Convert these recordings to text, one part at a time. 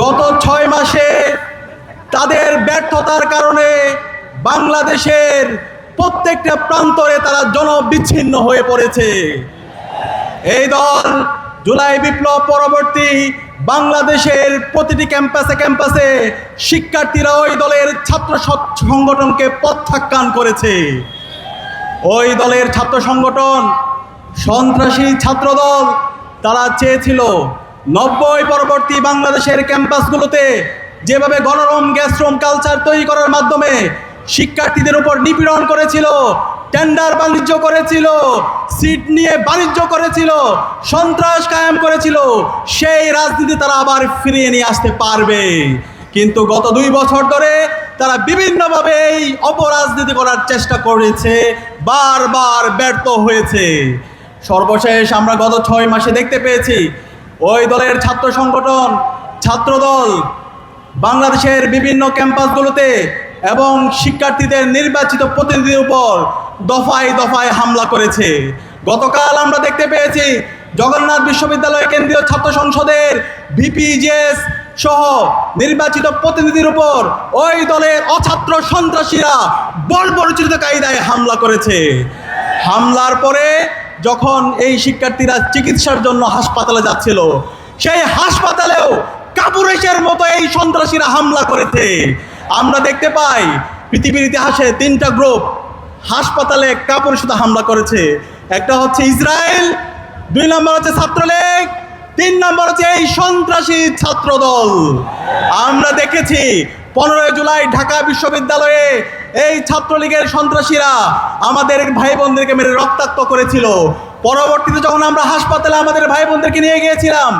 গত 6 মাসে তাদের ব্যর্থতার কারণে বাংলাদেশের প্রত্যেকটা প্রান্তরে তারা জনবিচ্ছিন্ন হয়ে পড়েছে। এই দল জুলাই বিপ্লব পরবর্তী বাংলাদেশের প্রতিটি ক্যাম্পাসে শিক্ষার্থীরা ওই দলের ছাত্র সংগঠনকে প্রত্যাখ্যান করেছে। ওই দলের ছাত্র সংগঠন সন্ত্রাসী ছাত্রদল, তারা চেয়েছিল 90 পরবর্তী বাংলাদেশের ক্যাম্পাসগুলোতে যেভাবে গণরুম গ্যাসরুম কালচার তৈরি করার মাধ্যমে শিক্ষার্থীদের উপর নিপীড়ন করেছিল, টেন্ডার বাণিজ্য করেছিল, সিট নিয়ে বাণিজ্য করেছিল, সন্ত্রাস কায়েম করেছিল, সেই রাজনীতি তারা আবার ফিরিয়ে নিয়ে আসতে পারবে। কিন্তু গত 2 বছর ধরে তারা বিভিন্নভাবে এই অপরাজনীতি করার চেষ্টা করেছে, বারবার ব্যর্থ হয়েছে। সর্বশেষ আমরা গত 6 মাসে দেখতে পেয়েছি ওই দলের ছাত্র সংগঠন ছাত্রদল বাংলাদেশের বিভিন্ন ক্যাম্পাসগুলোতে এবং শিক্ষার্থীদের নির্বাচিত প্রতিনিধির উপর দফায় দফায় হামলা করেছে। গতকাল আমরা দেখতে পেয়েছি জগন্নাথ বিশ্ববিদ্যালয় কেন্দ্রীয় ছাত্র সংসদের ভিপিজেএস সহ নির্বাচিত প্রতিনিধির উপর ওই দলের অছাত্র সন্ত্রাসীরা বর্বরোচিত কায়দায় হামলা করেছে। হামলার পরে যখন এই শিক্ষার্থীরা চিকিৎসার জন্য হাসপাতালে যাচ্ছিল, সেই হাসপাতালেও কাপুরুষের মতো এই সন্ত্রাসীরা হামলা করেছে। আমরা দেখতে পাই পৃথিবীর ইতিহাসে 3টা গ্রুপ হাসপাতালে কাপুরুষতা হামলা করেছে। একটা হচ্ছে ইসরায়েল, 2 নম্বর হচ্ছে ছাত্রলীগ, 3 নম্বর হচ্ছে এই সন্ত্রাসী ছাত্রদল। আমরা দেখেছি 15 জুলাই ঢাকা বিশ্ববিদ্যালয়ে এই ছাত্রলীগের সন্ত্রাসীরা আমাদের ভাই বোনদেরকে মেরে রক্তাক্ত করেছিল। পরবর্তীতে যখন আমরা হাসপাতালে আমাদের ভাই বোনদেরকে নিয়ে গিয়েছিলাম,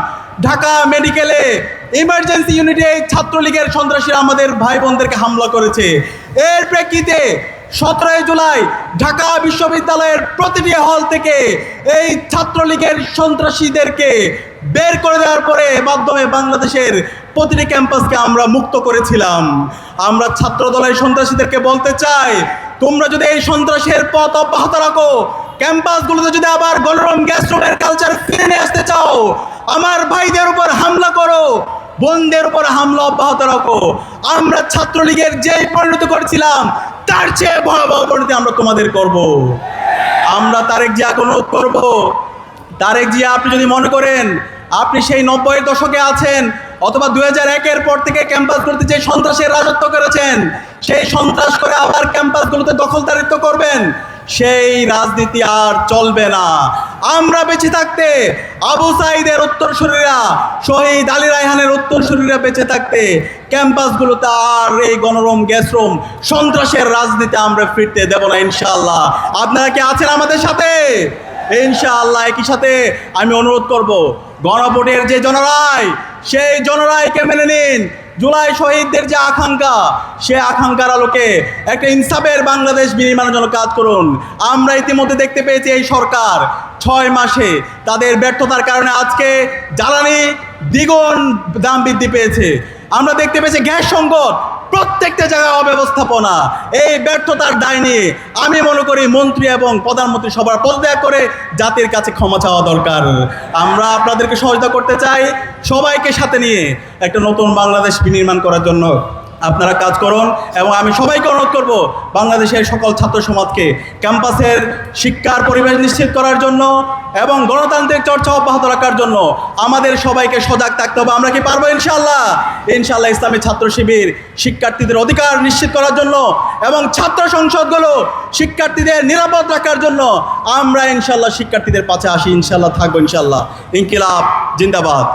ঢাকা মেডিকেলে ইমার্জেন্সি ইউনিটে এই ছাত্রলীগের সন্ত্রাসীরা আমাদের ভাই বোনদেরকে হামলা করেছে। এর প্রেক্ষিতে 17 জুলাই ঢাকা বিশ্ববিদ্যালয়ের প্রতিটি হল থেকে এই ছাত্রলীগের সন্ত্রাসীদেরকে বের করে দেওয়ার পরে মাধ্যমে বাংলাদেশের প্রতিটি ক্যাম্পাসকে আমরা মুক্ত করেছিলাম। আমরা ছাত্রদলের সন্ত্রাসীদেরকে বলতে চাই, তোমরা যদি এই সন্ত্রাসের পথ অব্যাহত রাখো, ক্যাম্পাসগুলোতে যদি আবার গণরুম গ্যাসরুমের কালচার ফিরে নিয়ে আসতে চাও, আমার ভাইদের উপর হামলা করো, বোনদের উপর হামলা অব্যাহত রাখো। আমরা ছাত্রলীগের যেই পরিণতি করেছিলাম তার চেয়ে ভয়াবহ পরিণতি আমরা তোমাদের করব। আমরা তারেক জিয়াকে অনুরোধ করব, তারেক জিয়া, আপনি যদি মনে করেন আপনি সেই 90-এর দশকে আছেন অথবা 2001-এর পর থেকে ক্যাম্পাসগুলোতে যে সন্ত্রাসের রাজত্ব করেছেন, সেই সন্ত্রাস করে আবার ক্যাম্পাসগুলোতে দখলদারিত্ব করবেন, সেই রাজনীতি আর চলবে না। আমরা বেঁচে থাকতে আবু সাঈদের উত্তরসূরিরা, শহীদ আলী রায়হানের উত্তরসূরিরা বেঁচে থাকতে ক্যাম্পাসগুলোতে আর এই গণরুম গ্যাসরুম সন্ত্রাসের রাজনীতি আমরা ফিরতে দেব না ইনশাআল্লাহ। আপনারা কি আছেন আমাদের সাথে? ইনশাআল্লাহ। একই সাথে আমি অনুরোধ করব, গণভোটের যে জনরায়, সেই জনরায়কে মেনে নিন। জুলাই শহীদদের যে আকাঙ্ক্ষা, সে আকাঙ্ক্ষার আলোকে একটা ইনসাফের বাংলাদেশ বিনির্মাণের জন্য কাজ করুন। আমরা ইতিমধ্যে দেখতে পেয়েছি এই সরকার 6 মাসে তাদের ব্যর্থতার কারণে আজকে জ্বালানি দ্বিগুণ দাম বৃদ্ধি পেয়েছে। আমরা দেখতে পেয়েছি গ্যাস সংকট, প্রত্যেকটা জায়গায় অব্যবস্থাপনা। এই ব্যর্থতার দায় নিয়ে আমি মনে করি মন্ত্রী এবং প্রধানমন্ত্রী সবার পদত্যাগ করে জাতির কাছে ক্ষমা চাওয়া দরকার। আমরা আপনাদেরকে সহায়তা করতে চাই, সবাইকে সাথে নিয়ে একটা নতুন বাংলাদেশ বিনির্মাণ করার জন্য আপনারা কাজ করুন। এবং আমি সবাইকে অনুরোধ করব, বাংলাদেশের সকল ছাত্র সমাজকে ক্যাম্পাসের শিক্ষার পরিবেশ নিশ্চিত করার জন্য এবং গণতান্ত্রিক চর্চা অব্যাহত রাখার জন্য আমাদের সবাইকে সজাগ থাকতে হবে। আমরা কি পারবো? ইনশাআল্লাহ। ইনশাআল্লাহ। ইসলামী ছাত্র শিবির শিক্ষার্থীদের অধিকার নিশ্চিত করার জন্য এবং ছাত্র সংসদগুলো শিক্ষার্থীদের নিরাপদ রাখার জন্য আমরা ইনশাআল্লাহ শিক্ষার্থীদের পাশে আসি, ইনশাআল্লাহ থাকবো। ইনশাআল্লাহ। ইনকিলাব জিন্দাবাদ।